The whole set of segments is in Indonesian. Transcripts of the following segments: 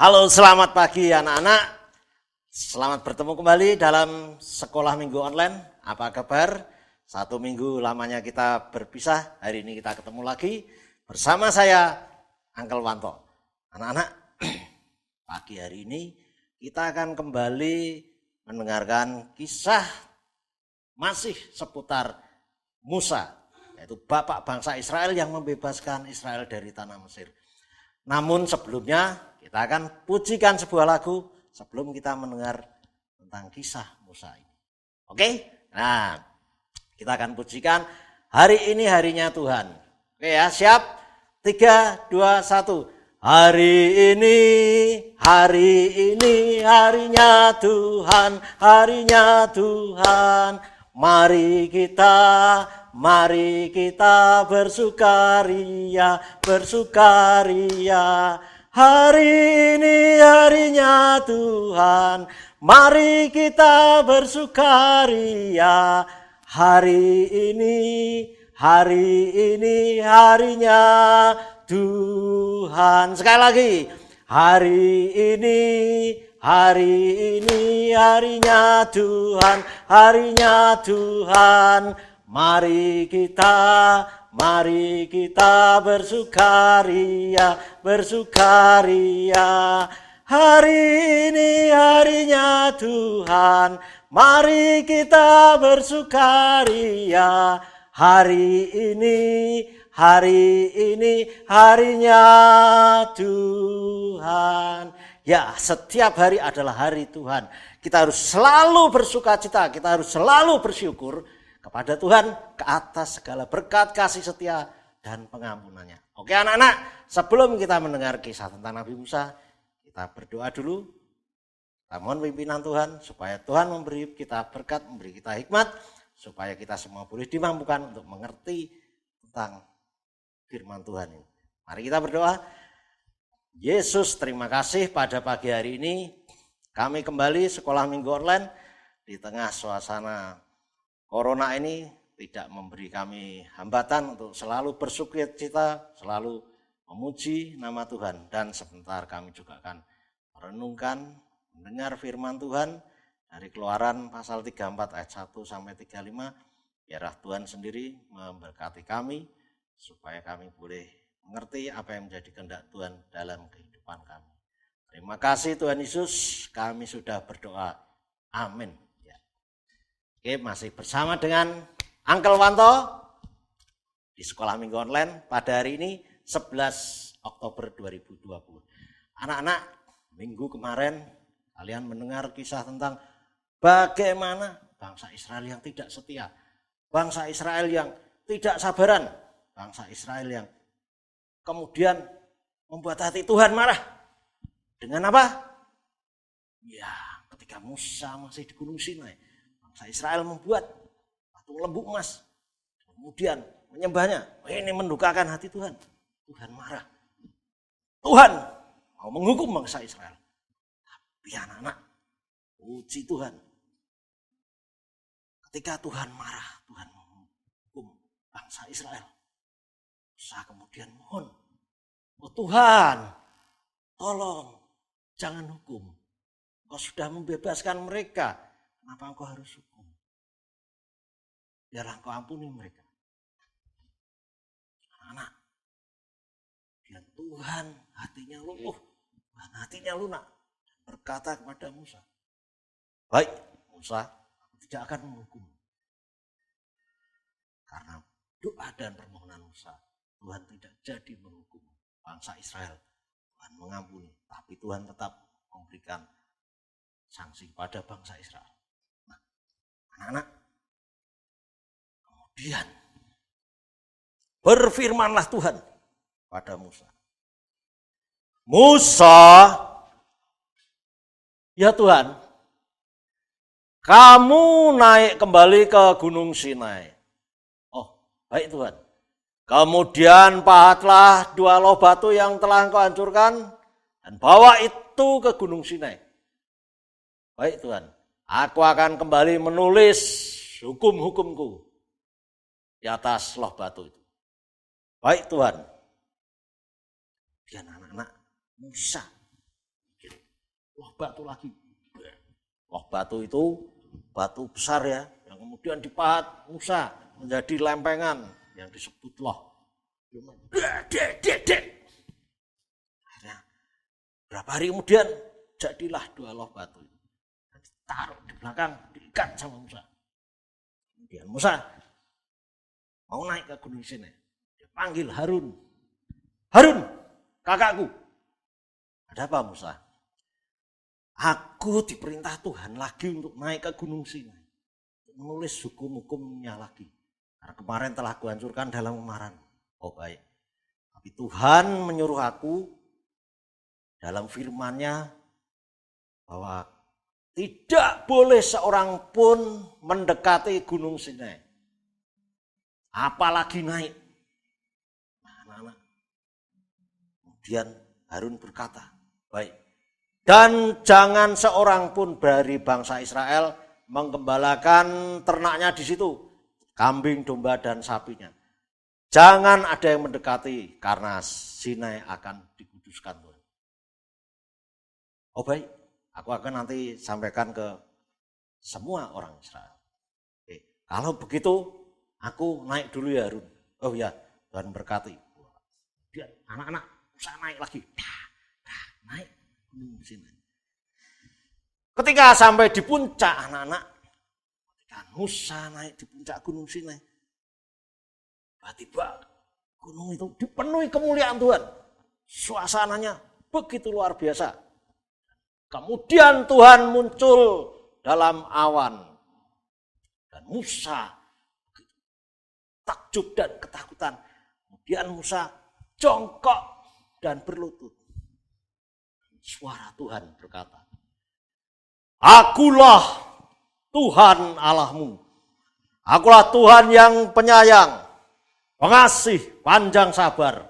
Halo, selamat pagi anak-anak. Selamat bertemu kembali dalam sekolah minggu online. Apa kabar? 1 minggu lamanya kita berpisah. Hari ini kita ketemu lagi bersama saya, Uncle Wanto. Anak-anak, pagi hari ini kita akan kembali mendengarkan kisah masih seputar Musa, yaitu bapak bangsa Israel yang membebaskan Israel dari tanah Mesir. Namun sebelumnya kita akan pujikan sebuah lagu sebelum kita mendengar tentang kisah Musa ini. Oke? Nah, kita akan pujikan Hari Ini Harinya Tuhan. Oke ya, siap? 3, 2, 1. Hari ini harinya Tuhan, harinya Tuhan. Mari kita bersukaria. Hari ini harinya Tuhan, mari kita bersukaria. Hari ini harinya Tuhan. Sekali lagi, hari ini harinya Tuhan, harinya Tuhan. Mari kita bersukaria. Hari ini harinya Tuhan, mari kita bersukaria. Hari ini harinya Tuhan. Ya, setiap hari adalah hari Tuhan. Kita harus selalu bersukacita, kita harus selalu bersyukur kepada Tuhan ke atas segala berkat, kasih setia, dan pengampunannya. Oke anak-anak, sebelum kita mendengar kisah tentang Nabi Musa, kita berdoa dulu. Kita mohon pimpinan Tuhan supaya Tuhan memberi kita berkat, memberi kita hikmat, supaya kita semua boleh dimampukan untuk mengerti tentang firman Tuhan ini. Mari kita berdoa. Yesus, terima kasih pada pagi hari ini kami kembali sekolah minggu online di tengah suasana Corona ini tidak memberi kami hambatan untuk selalu bersukacita, selalu memuji nama Tuhan. Dan sebentar kami juga akan merenungkan, mendengar firman Tuhan dari Keluaran pasal 34 ayat 1 sampai 35. Biarlah Tuhan sendiri memberkati kami supaya kami boleh mengerti apa yang menjadi kehendak Tuhan dalam kehidupan kami. Terima kasih Tuhan Yesus, kami sudah berdoa. Amin. Oke, masih bersama dengan Uncle Wanto di sekolah minggu online pada hari ini 11 Oktober 2020. Anak-anak, minggu kemarin kalian mendengar kisah tentang bagaimana bangsa Israel yang tidak setia, bangsa Israel yang tidak sabaran, bangsa Israel yang kemudian membuat hati Tuhan marah. Dengan apa? Ya, ketika Musa masih di Gunung Sinai, bangsa Israel membuat patung lembu emas, kemudian menyembahnya. Ini mendukakan hati Tuhan. Tuhan marah. Tuhan mau menghukum bangsa Israel. Tapi anak-anak, puji Tuhan. Ketika Tuhan marah, Tuhan menghukum bangsa Israel. Musa kemudian mohon, oh Tuhan, tolong jangan hukum. Engkau sudah membebaskan mereka. Kenapa engkau harus hukum? Biarlah engkau ampuni mereka. Anak, dan Tuhan hatinya luluh, Tuhan hatinya lunak, dan berkata kepada Musa, baik Musa, aku tidak akan menghukum. Karena doa dan permohonan Musa, Tuhan tidak jadi menghukum bangsa Israel. Tuhan mengampuni, tapi Tuhan tetap memberikan sanksi pada bangsa Israel. Anak-anak, kemudian berfirmanlah Tuhan pada Musa. Musa, ya Tuhan, kamu naik kembali ke Gunung Sinai. Oh, baik Tuhan. Kemudian pahatlah 2 loh batu yang telah engkau hancurkan dan bawa itu ke Gunung Sinai. Baik Tuhan. Aku akan kembali menulis hukum-hukumku di atas loh batu itu. Baik Tuhan. Dan anak-anak Musa loh batu lagi. Loh batu itu batu besar ya, yang kemudian dipahat Musa menjadi lempengan yang disebut loh. Akhirnya berapa hari kemudian jadilah 2 loh batu. Taruh di belakang, diikat sama Musa. Kemudian Musa mau naik ke gunung Sinai. Dia panggil Harun. Harun, kakakku. Ada apa Musa? Aku diperintah Tuhan lagi untuk naik ke gunung Sinai. Menulis hukum-hukumnya lagi. Karena kemarin telah kuhancurkan dalam kemarahan. Oh baik. Tapi Tuhan menyuruh aku dalam firman-Nya bahwa tidak boleh seorang pun mendekati gunung Sinai. Apalagi naik. Anak-anak. Kemudian Harun berkata, baik. Dan jangan seorang pun dari bangsa Israel menggembalakan ternaknya di situ. Kambing, domba, dan sapinya. Jangan ada yang mendekati karena Sinai akan dikuduskan Tuhan. Oh baik. Aku akan nanti sampaikan ke semua orang Israel. Oke. Kalau begitu, aku naik dulu ya Harun. Oh ya, Tuhan berkati. Dia anak-anak usah naik lagi. Naik gunung Sinai. Ketika sampai di puncak anak-anak, ketika Musa naik di puncak gunung Sinai, tiba-tiba gunung itu dipenuhi kemuliaan Tuhan. Suasananya begitu luar biasa. Kemudian Tuhan muncul dalam awan. Dan Musa takjub dan ketakutan. Kemudian Musa jongkok dan berlutut. Suara Tuhan berkata, Akulah Tuhan Allahmu. Akulah Tuhan yang penyayang, pengasih, panjang sabar.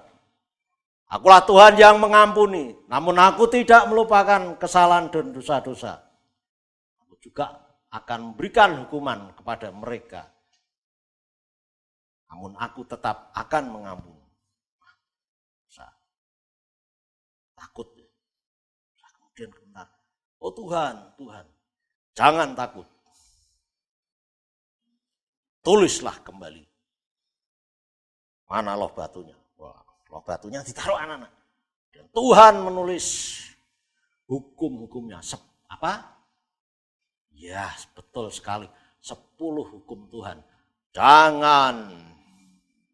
Akulah Tuhan yang mengampuni, namun aku tidak melupakan kesalahan dan dosa-dosa. Aku juga akan memberikan hukuman kepada mereka. Namun aku tetap akan mengampuni. Takut. Kemudian bentar. Oh Tuhan, Tuhan, jangan takut. Tulislah kembali. Mana loh batunya? Loh batunya ditaruh anak-anak. Dan Tuhan menulis hukum-hukumnya. Apa? Ya betul sekali. 10 hukum Tuhan. Jangan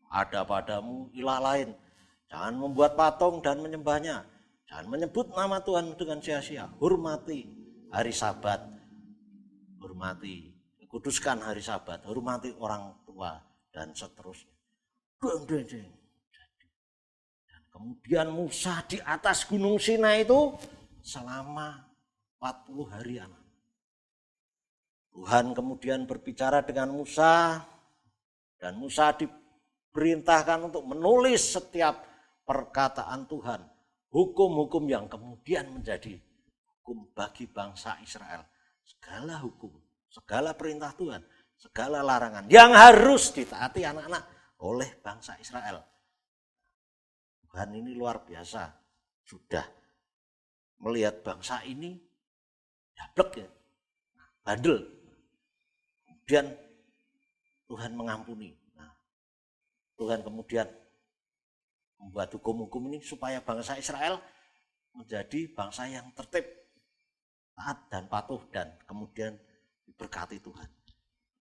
ada padamu ilah lain. Jangan membuat patung dan menyembahnya. Jangan menyebut nama Tuhan dengan sia-sia. Hormati hari Sabat. Hormati. Kuduskan hari Sabat. Hormati orang tua. Dan seterusnya. Kemudian Musa di atas gunung Sinai itu selama 40 hari anak. Tuhan kemudian berbicara dengan Musa dan Musa diperintahkan untuk menulis setiap perkataan Tuhan. Hukum-hukum yang kemudian menjadi hukum bagi bangsa Israel. Segala hukum, segala perintah Tuhan, segala larangan yang harus ditaati anak-anak oleh bangsa Israel. Tuhan ini luar biasa, sudah melihat bangsa ini dablek ya, bandel. Kemudian Tuhan mengampuni. Nah, Tuhan kemudian membuat hukum-hukum ini supaya bangsa Israel menjadi bangsa yang tertib, taat dan patuh dan kemudian diberkati Tuhan.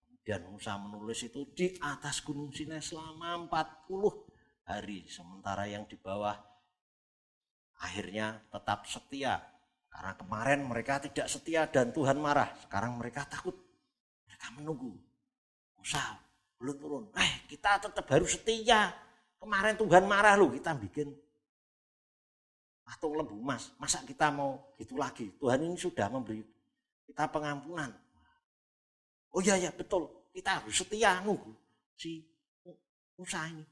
Kemudian Musa menulis itu di atas gunung Sinai selama 40 hari, sementara yang di bawah akhirnya tetap setia. Karena kemarin mereka tidak setia dan Tuhan marah. Sekarang mereka takut. Mereka menunggu. Musa belum turun. Kita tetap harus setia. Kemarin Tuhan marah loh, kita bikin patung lembu emas. Masa kita mau gitu lagi? Tuhan ini sudah memberi kita pengampunan. Oh iya betul. Kita harus setia nunggu si Musa ini.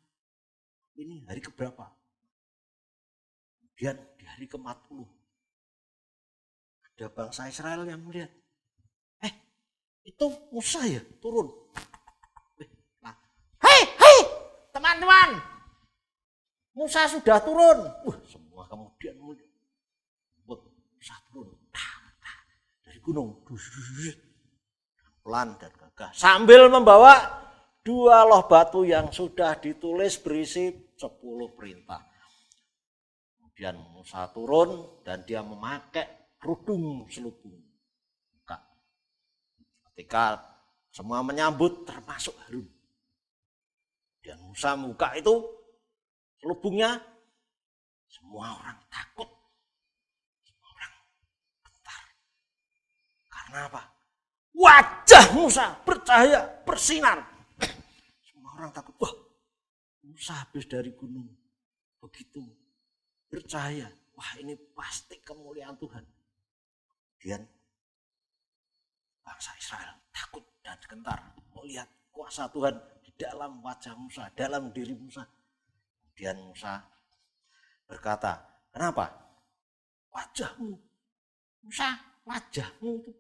Ini hari keberapa? Kemudian di hari ke-40 ada bangsa Israel yang melihat, itu Musa ya turun. Hei teman-teman, Musa sudah turun. Semua kemudian melihat Musa turun. gunung. Pelan dan gagah. Sambil membawa 2 loh batu yang sudah ditulis berisi 10 perintah. Kemudian Musa turun dan dia memakai kerudung selubung. Ketika semua menyambut termasuk Harun. Dan Musa membuka itu selubungnya, semua orang takut. Semua orang gentar. Karena apa? Wajah Musa bercahaya, bersinar. Semua orang takut. Wah, Musa habis dari gunung. Begitu bercahaya. Wah, ini pasti kemuliaan Tuhan. Kemudian bangsa Israel takut dan gentar melihat kuasa Tuhan di dalam wajah Musa, dalam diri Musa. Kemudian Musa berkata, kenapa? Wajahmu, Musa, wajahmu itu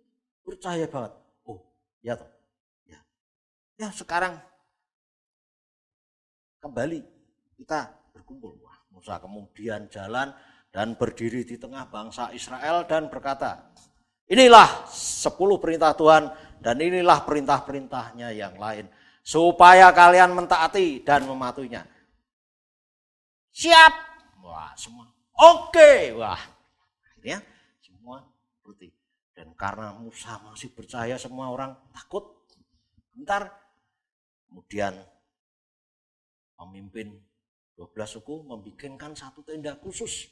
bercahaya banget. Oh, ya toh. Ya sekarang kembali kita berkumpul. Wah, Musa kemudian jalan dan berdiri di tengah bangsa Israel dan berkata, inilah 10 perintah Tuhan dan inilah perintah-perintahnya yang lain. Supaya kalian mentaati dan mematuhinya. Siap? Wah, semua. Oke. Wah, akhirnya semua berarti. Dan karena Musa masih percaya, semua orang takut. Bentar. Kemudian pemimpin 12 suku membikinkan satu tenda khusus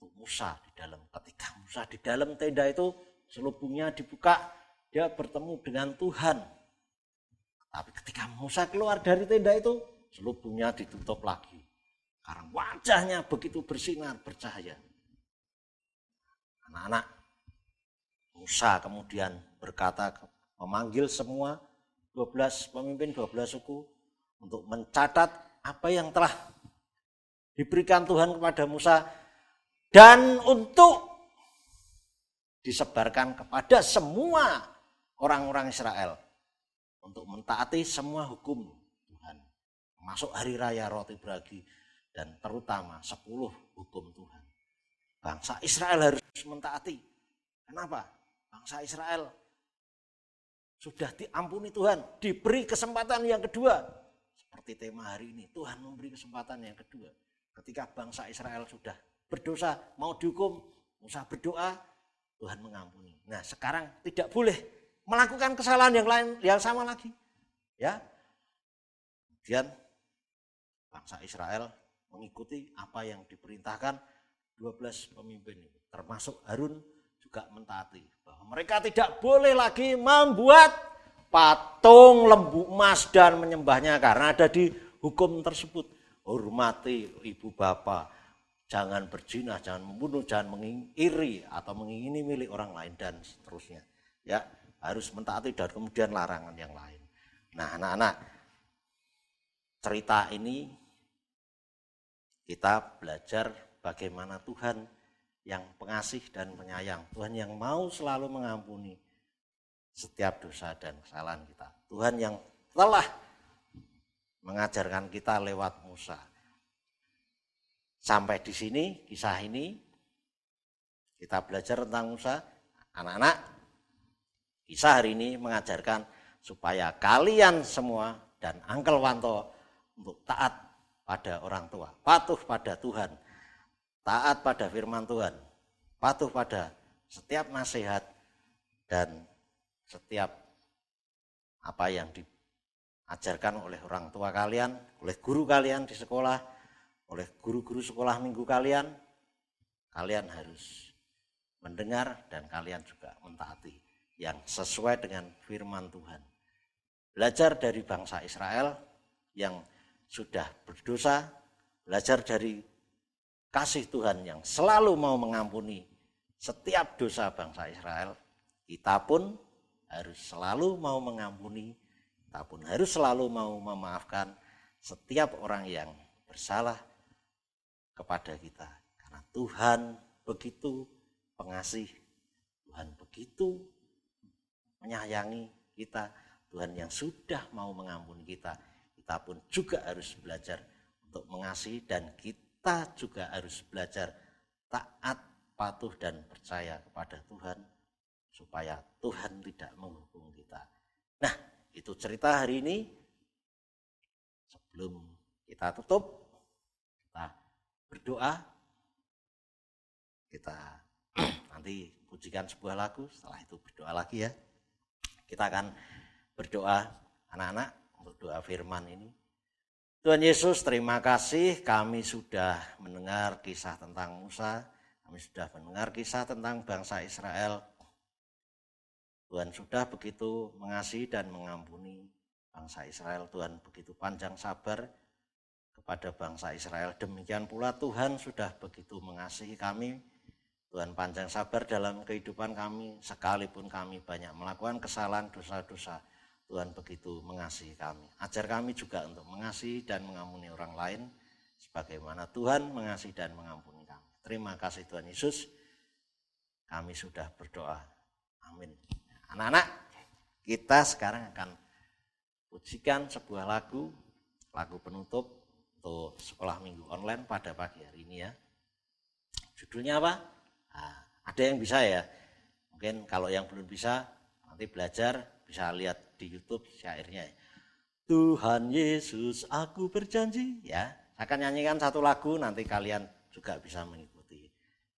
untuk Musa di dalam. Ketika Musa di dalam tenda itu, selubungnya dibuka, dia bertemu dengan Tuhan. Tapi ketika Musa keluar dari tenda itu, selubungnya ditutup lagi. Karena wajahnya begitu bersinar, bercahaya. Anak-anak, Musa kemudian berkata, memanggil semua 12 pemimpin 12 suku untuk mencatat apa yang telah diberikan Tuhan kepada Musa dan untuk disebarkan kepada semua orang-orang Israel untuk mentaati semua hukum Tuhan, termasuk hari raya roti beragi dan terutama 10 hukum Tuhan. Bangsa Israel harus mentaati. Kenapa? Bangsa Israel sudah diampuni Tuhan, diberi kesempatan yang kedua. Seperti tema hari ini, Tuhan memberi kesempatan yang kedua. Ketika bangsa Israel sudah berdosa, mau dihukum, Musa berdoa, Tuhan mengampuni. Nah, sekarang tidak boleh melakukan kesalahan yang lain, yang sama lagi. Ya. Kemudian bangsa Israel mengikuti apa yang diperintahkan 12 pemimpin itu, termasuk Harun juga mentaati bahwa mereka tidak boleh lagi membuat patung lembu emas dan menyembahnya karena ada di hukum tersebut. Hormati ibu bapak, jangan berzina, jangan membunuh, jangan mengiri atau mengingini milik orang lain dan seterusnya. Ya, harus mentaati dan kemudian larangan yang lain. Nah, anak-anak, cerita ini kita belajar bagaimana Tuhan yang pengasih dan penyayang, Tuhan yang mau selalu mengampuni setiap dosa dan kesalahan kita. Tuhan yang telah mengajarkan kita lewat Musa. Sampai di sini kisah ini kita belajar tentang Musa. Anak-anak, kisah hari ini mengajarkan supaya kalian semua dan Uncle Wanto untuk taat pada orang tua, patuh pada Tuhan, taat pada firman Tuhan, patuh pada setiap nasihat dan setiap apa yang diajarkan oleh orang tua kalian, oleh guru kalian di sekolah, oleh guru-guru sekolah minggu kalian. Kalian harus mendengar dan kalian juga mentaati yang sesuai dengan firman Tuhan. Belajar dari bangsa Israel yang sudah berdosa, belajar dari kasih Tuhan yang selalu mau mengampuni setiap dosa bangsa Israel. Kita pun harus selalu mau mengampuni, kita pun harus selalu mau memaafkan setiap orang yang bersalah kepada kita. Karena Tuhan begitu pengasih, Tuhan begitu menyayangi kita, Tuhan yang sudah mau mengampuni kita. Kita pun juga harus belajar untuk mengasihi dan kita juga harus belajar taat, patuh dan percaya kepada Tuhan supaya Tuhan tidak menghukum kita. Nah, itu cerita hari ini. Sebelum kita tutup, kita berdoa. Kita nanti pujikan sebuah lagu, setelah itu berdoa lagi ya. Kita akan berdoa anak-anak untuk doa firman ini. Tuhan Yesus, terima kasih kami sudah mendengar kisah tentang Musa, kami sudah mendengar kisah tentang bangsa Israel. Tuhan sudah begitu mengasihi dan mengampuni bangsa Israel. Tuhan begitu panjang sabar kepada bangsa Israel. Demikian pula Tuhan sudah begitu mengasihi kami. Tuhan panjang sabar dalam kehidupan kami, sekalipun kami banyak melakukan kesalahan, dosa-dosa. Tuhan begitu mengasihi kami. Ajar kami juga untuk mengasihi dan mengampuni orang lain, sebagaimana Tuhan mengasihi dan mengampuni kami. Terima kasih Tuhan Yesus. Kami sudah berdoa. Amin. Anak-anak, kita sekarang akan pujikan sebuah lagu penutup untuk sekolah minggu online pada pagi hari ini ya. Judulnya apa? Nah, ada yang bisa ya. Mungkin kalau yang belum bisa, nanti belajar bisa lihat di YouTube syairnya. Tuhan Yesus, aku berjanji. Ya, saya akan nyanyikan satu lagu, nanti kalian juga bisa mengikuti.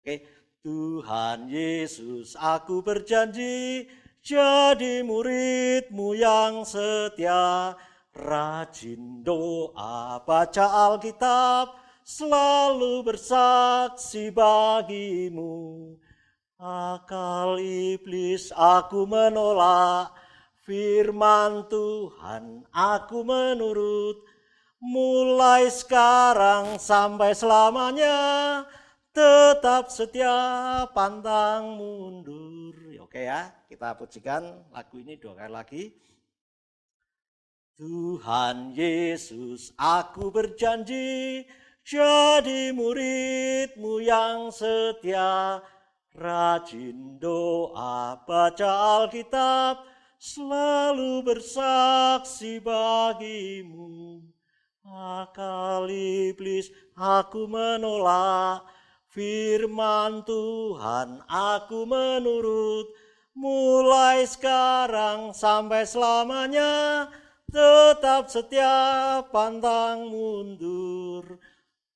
Oke, Tuhan Yesus, aku berjanji jadi murid-Mu yang setia, rajin doa, baca Alkitab, selalu bersaksi bagi-Mu. Akal iblis aku menolak, firman Tuhan aku menurut, mulai sekarang sampai selamanya, tetap setia pantang mundur. Oke ya, kita pujikan lagu ini 2 kali lagi. Tuhan Yesus, aku berjanji jadi murid-Mu yang setia, rajin doa, baca Alkitab, selalu bersaksi bagi-Mu. Akal iblis aku menolak, firman Tuhan aku menurut, mulai sekarang sampai selamanya, tetap setia pantang mundur.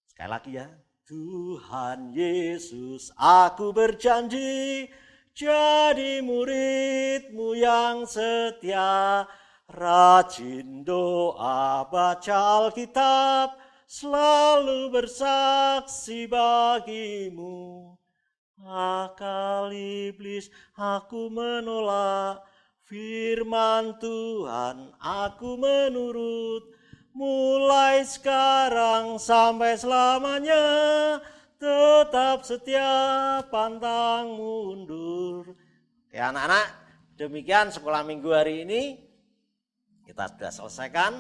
Sekali lagi ya. Tuhan Yesus, aku berjanji jadi murid-Mu yang setia, rajin doa, baca Alkitab, selalu bersaksi bagi-Mu. Akal iblis aku menolak, firman Tuhan aku menurut, mulai sekarang sampai selamanya, tetap setia pantang mundur. Oke anak-anak, demikian sekolah minggu hari ini kita sudah selesaikan.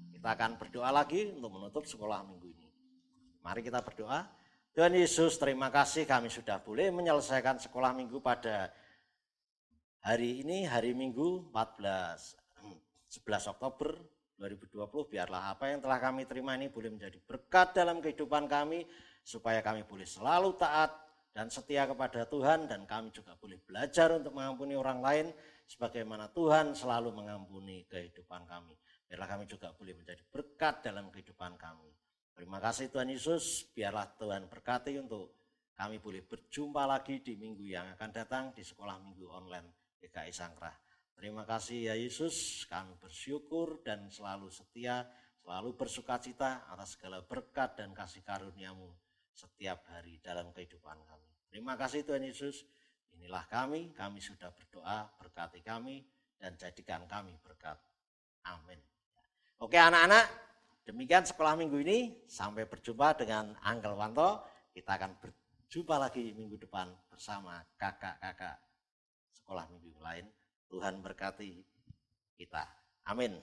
Kita akan berdoa lagi untuk menutup sekolah minggu ini. Mari kita berdoa. Tuhan Yesus, terima kasih kami sudah boleh menyelesaikan sekolah minggu pada hari ini, hari Minggu 11 Oktober 2020. Biarlah apa yang telah kami terima ini boleh menjadi berkat dalam kehidupan kami, supaya kami boleh selalu taat dan setia kepada Tuhan, dan kami juga boleh belajar untuk mengampuni orang lain sebagaimana Tuhan selalu mengampuni kehidupan kami. Biarlah kami juga boleh menjadi berkat dalam kehidupan kami. Terima kasih Tuhan Yesus, biarlah Tuhan berkati untuk kami boleh berjumpa lagi di minggu yang akan datang di sekolah minggu online GKI Sangkrah. Terima kasih ya Yesus, kami bersyukur dan selalu setia, selalu bersukacita atas segala berkat dan kasih karunia-Mu setiap hari dalam kehidupan kami. Terima kasih Tuhan Yesus, inilah kami sudah berdoa, berkati kami dan jadikan kami berkat. Amin. Oke anak-anak, demikian sekolah minggu ini, sampai berjumpa dengan Uncle Wanto. Kita akan berjumpa lagi minggu depan bersama kakak-kakak sekolah minggu lain. Tuhan berkati kita. Amin.